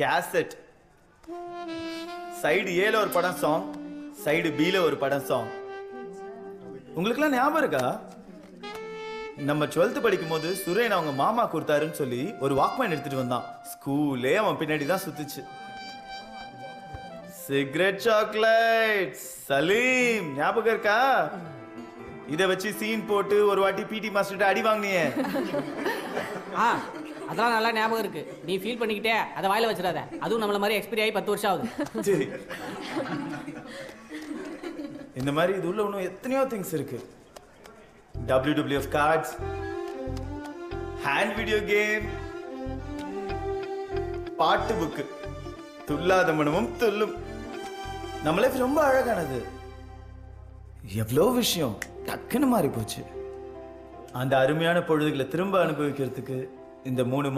Cassette. Side ஏல ஒரு படம் சாங், சைடு பில ஒரு படம் சாங். உங்களுக்குலாம் ஞாபகம் இருக்கா? நம்ம 12th படிக்கும் போது சுரேன் அவங்க மாமா கொடுத்தாருன்னு சொல்லி ஒரு வாக்மேன் எடுத்துட்டு வந்தான். ஸ்கூலே அவன் பின்னாடி தான் சுத்துச்சு. சிகரெட் சாக்லேட் சலீம் ஞாபகம் இருக்கா? இத வச்சு சீன் போட்டு ஒரு வாட்டி பிடி மாஸ்டர்ட்ட அடி வாங்கினியே. அதெல்லாம் நல்லா ஞாபகம் இருக்கு. நீ ஃபீல் பண்ணிக்கிட்டே அதை வாயில வச்சிடாத. அதுவும் நம்மள மாதிரி எக்ஸ்பீரி ஆகி 10 வருஷம் ஆகுது. சரி, இந்த மாதிரி இது உள்ள இன்னும் எத்தனையோ திங்ஸ் இருக்கு. WWF cards, hand video game, பாட்டு புக்கு, துல்லாத மனமும் துல்லும். நம்ம லைஃப் ரொம்ப அழகானது. எவ்வளோ விஷயம் டக்குன்னு மாறி போச்சு. அந்த அருமையான பொழுதுகளை திரும்ப அனுபவிக்கிறதுக்கு இந்த 3